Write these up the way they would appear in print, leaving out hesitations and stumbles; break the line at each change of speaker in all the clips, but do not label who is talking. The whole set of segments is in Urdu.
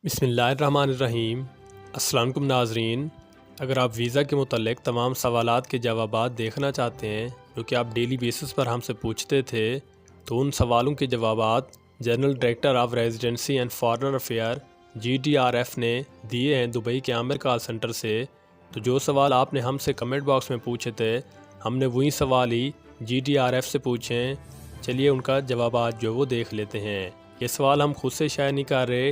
بسم اللہ الرحمن الرحیم۔ السلام علیکم ناظرین، اگر آپ ویزا کے متعلق تمام سوالات کے جوابات دیکھنا چاہتے ہیں جو کہ آپ ڈیلی بیسس پر ہم سے پوچھتے تھے، تو ان سوالوں کے جوابات general director of residency and foreigner affair GDRF نے دیے ہیں دبئی کے عامر کال سنٹر سے۔ تو جو سوال آپ نے ہم سے کمنٹ باکس میں پوچھے تھے، ہم نے وہی سوال ہی GDRF سے پوچھیں۔ چلیے ان کا جوابات جو وہ دیکھ لیتے ہیں۔ یہ سوال ہم خود سے شائع نہیں کر رہے،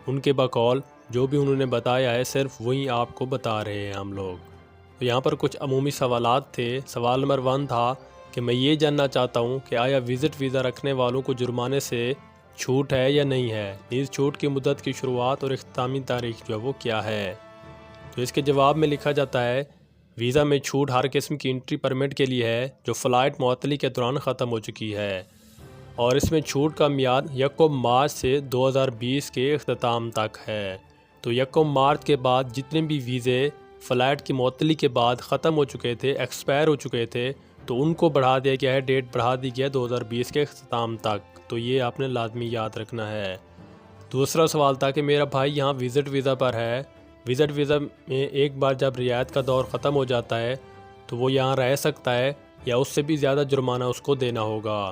ان کے بقول جو بھی انہوں نے بتایا ہے صرف وہی آپ کو بتا رہے ہیں ہم لوگ۔ تو یہاں پر کچھ عمومی سوالات تھے۔ سوال نمبر 1 تھا کہ میں یہ جاننا چاہتا ہوں کہ آیا وزٹ ویزا رکھنے والوں کو جرمانے سے چھوٹ ہے یا نہیں ہے، نیز چھوٹ کی مدت کی شروعات اور اختتامی تاریخ جو ہے وہ کیا ہے۔ تو اس کے جواب میں لکھا جاتا ہے ویزا میں چھوٹ ہر قسم کی انٹری پرمٹ کے لیے ہے جو فلائٹ معطلی کے دوران ختم ہو چکی ہے، اور اس میں چھوٹ کا میعاد 1 مارچ سے 2020 کے اختتام تک ہے۔ تو 1 مارچ کے بعد جتنے بھی ویزے فلائٹ کی معطلی کے بعد ختم ہو چکے تھے، ایکسپائر ہو چکے تھے، تو ان کو بڑھا دیا گیا ہے، ڈیٹ بڑھا دی گیا ہے 2020 کے اختتام تک۔ تو یہ آپ نے لازمی یاد رکھنا ہے۔ دوسرا سوال تھا کہ میرا بھائی یہاں وزٹ ویزا پر ہے، وزٹ ویزا میں ایک بار جب رعایت کا دور ختم ہو جاتا ہے تو وہ یہاں رہ سکتا ہے یا اس سے بھی زیادہ جرمانہ اس کو دینا ہوگا۔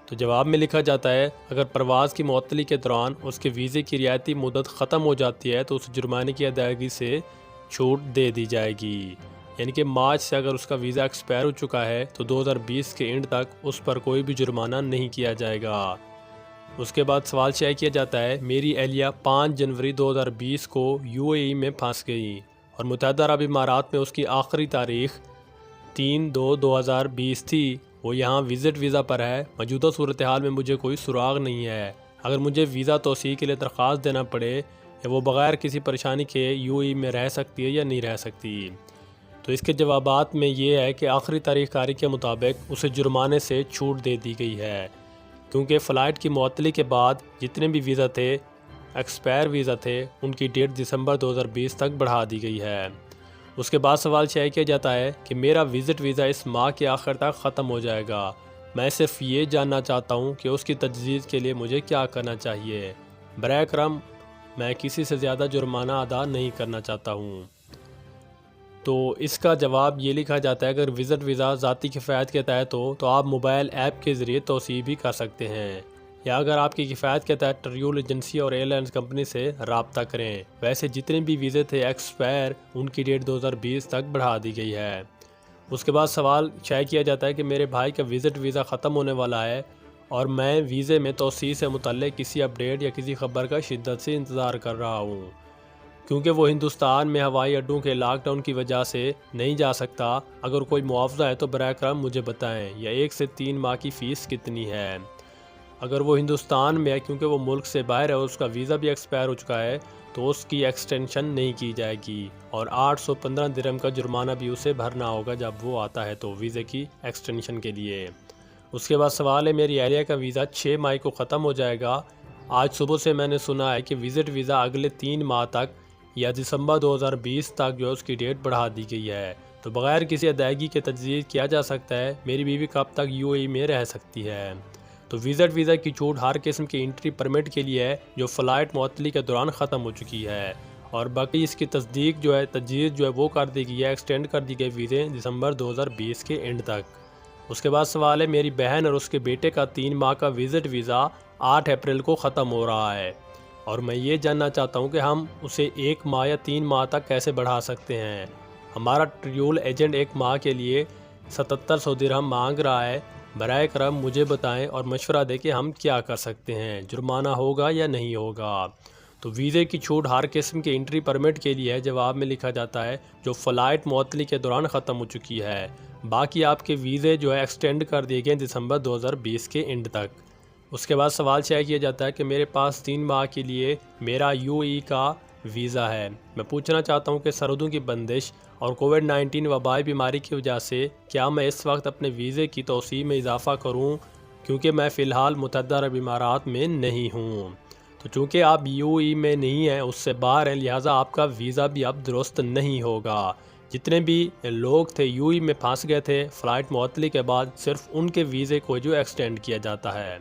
تو جواب میں لکھا جاتا ہے اگر پرواز کی معطلی کے دوران اس کے ویزے کی رعایتی مدت ختم ہو جاتی ہے تو اس جرمانے کی ادائیگی سے چھوٹ دے دی جائے گی، یعنی کہ مارچ سے اگر اس کا ویزا ایکسپائر ہو چکا ہے تو 2020 کے اینڈ تک اس پر کوئی بھی جرمانہ نہیں کیا جائے گا۔ اس کے بعد سوال شائع کیا جاتا ہے میری اہلیہ 5 جنوری 2020 کو UAE میں پھنس گئی اور متحدہ عرب امارات میں اس کی آخری تاریخ 3/2/2020 تھی۔ وہ یہاں وزٹ ویزا پر ہے، موجودہ صورتحال میں مجھے کوئی سراغ نہیں ہے۔ اگر مجھے ویزا توسیع کے لیے درخواست دینا پڑے یا وہ بغیر کسی پریشانی کے UAE میں رہ سکتی ہے یا نہیں رہ سکتی، تو اس کے جوابات میں یہ ہے کہ آخری تاریخ کاری کے مطابق اسے جرمانے سے چھوٹ دے دی گئی ہے، کیونکہ فلائٹ کی معطلی کے بعد جتنے بھی ویزا تھے، ایکسپائر ویزا تھے، ان کی ڈیٹ دسمبر 2020 تک بڑھا دی گئی ہے۔ اس کے بعد سوال شائع کیا جاتا ہے کہ میرا وزٹ ویزا اس ماہ کے آخر تک ختم ہو جائے گا، میں صرف یہ جاننا چاہتا ہوں کہ اس کی تجدید کے لیے مجھے کیا کرنا چاہیے، برائے کرم میں کسی سے زیادہ جرمانہ ادا نہیں کرنا چاہتا ہوں۔ تو اس کا جواب یہ لکھا جاتا ہے اگر وزٹ ویزا ذاتی کفایت کے تحت ہو تو آپ موبائل ایپ کے ذریعے توسیع بھی کر سکتے ہیں، یا اگر آپ کی کفایت کے تحت ٹریول ایجنسی اور ایئر لائنز کمپنی سے رابطہ کریں۔ ویسے جتنے بھی ویزے تھے ایکسپائر، ان کی ڈیٹ 2020 تک بڑھا دی گئی ہے۔ اس کے بعد سوال شائع کیا جاتا ہے کہ میرے بھائی کا وزٹ ویزا ختم ہونے والا ہے اور میں ویزے میں توسیع سے متعلق کسی اپڈیٹ یا کسی خبر کا شدت سے انتظار کر رہا ہوں، کیونکہ وہ ہندوستان میں ہوائی اڈوں کے لاک ڈاؤن کی وجہ سے نہیں جا سکتا۔ اگر کوئی معاوضہ ہے تو برائے کرم مجھے بتائیں، یا 1 سے 3 ماہ کی فیس کتنی ہے۔ اگر وہ ہندوستان میں ہے کیونکہ وہ ملک سے باہر ہے اور اس کا ویزا بھی ایکسپائر ہو چکا ہے تو اس کی ایکسٹینشن نہیں کی جائے گی، اور 815 درہم کا جرمانہ بھی اسے بھرنا ہوگا جب وہ آتا ہے تو ویزے کی ایکسٹینشن کے لیے۔ اس کے بعد سوال ہے میری اہلیہ کا ویزا 6 مئی کو ختم ہو جائے گا، آج صبح سے میں نے سنا ہے کہ وزٹ ویزا اگلے 3 ماہ تک یا دسمبر 2020 تک جو ہے اس کی ڈیٹ بڑھا دی گئی ہے، تو بغیر کسی ادائیگی کے تجدید کیا جا سکتا ہے، میری بیوی کب تک UAE میں رہ سکتی ہے۔ تو وزٹ ویزا کی چھوٹ ہر قسم کی انٹری پرمٹ کے لیے ہے جو فلائٹ معطلی کے دوران ختم ہو چکی ہے، اور باقی اس کی تصدیق جو ہے تجدید جو ہے وہ کر دی گئی ہے، ایکسٹینڈ کر دی گئی ویزے دسمبر 2020 کے اینڈ تک۔ اس کے بعد سوال ہے میری بہن اور اس کے بیٹے کا 3 ماہ کا وزٹ ویزا 8 اپریل کو ختم ہو رہا ہے، اور میں یہ جاننا چاہتا ہوں کہ ہم اسے 1 ماہ یا 3 ماہ تک کیسے بڑھا سکتے ہیں۔ ہمارا ٹریول ایجنٹ 1 ماہ کے لیے 7700 درہم مانگ رہا ہے، برائے کرم مجھے بتائیں اور مشورہ دیں کہ ہم کیا کر سکتے ہیں، جرمانہ ہوگا یا نہیں ہوگا۔ تو ویزے کی چھوٹ ہر قسم کے انٹری پرمٹ کے لیے ہے، جواب میں لکھا جاتا ہے جو فلائٹ معطلی کے دوران ختم ہو چکی ہے، باقی آپ کے ویزے جو ہے ایکسٹینڈ کر دیے گئے دسمبر 2020 کے اینڈ تک۔ اس کے بعد سوال شائع کیا جاتا ہے کہ میرے پاس 3 ماہ کے لیے میرا UAE کا ویزا ہے، میں پوچھنا چاہتا ہوں کہ سرحدوں کی بندش اور کووڈ-19 وبائی بیماری کی وجہ سے کیا میں اس وقت اپنے ویزے کی توسیع میں اضافہ کروں، کیونکہ میں فی الحال متحدہ عرب امارات میں نہیں ہوں۔ تو چونکہ آپ UAE میں نہیں ہیں، اس سے باہر ہیں، لہٰذا آپ کا ویزا بھی اب درست نہیں ہوگا۔ جتنے بھی لوگ تھے UAE میں پھنس گئے تھے فلائٹ معطلی کے بعد، صرف ان کے ویزے کو جو ایکسٹینڈ کیا جاتا ہے۔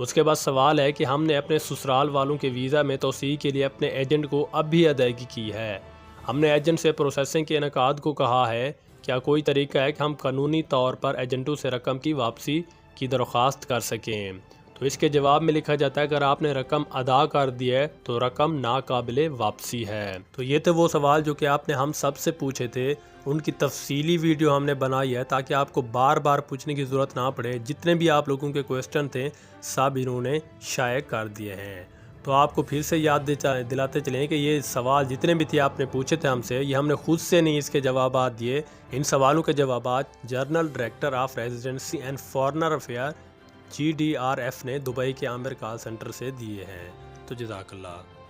اس کے بعد سوال ہے کہ ہم نے اپنے سسرال والوں کے ویزا میں توسیع کے لیے اپنے ایجنٹ کو اب بھی ادائیگی کی ہے۔ ہم نے ایجنٹ سے پروسیسنگ کے انعقاد کو کہا ہے، کیا کوئی طریقہ ہے کہ ہم قانونی طور پر ایجنٹوں سے رقم کی واپسی کی درخواست کر سکیں؟ تو اس کے جواب میں لکھا جاتا ہے اگر آپ نے رقم ادا کر دی ہے تو رقم ناقابل واپسی ہے۔ تو یہ تھے وہ سوال جو کہ آپ نے ہم سب سے پوچھے تھے، ان کی تفصیلی ویڈیو ہم نے بنائی ہے تاکہ آپ کو بار بار پوچھنے کی ضرورت نہ پڑے۔ جتنے بھی آپ لوگوں کے کوئسچن تھے سب انہوں نے شائع کر دیے ہیں۔ تو آپ کو پھر سے یاد دلاتے چلیں کہ یہ سوال جتنے بھی تھے آپ نے پوچھے تھے ہم سے، یہ ہم نے خود سے نہیں اس کے جوابات دیے۔ ان سوالوں کے جوابات general director of residency and foreigner affair GDRF نے دبئی کے عامر کال سینٹر سے دیے ہیں۔ تو جزاک اللہ۔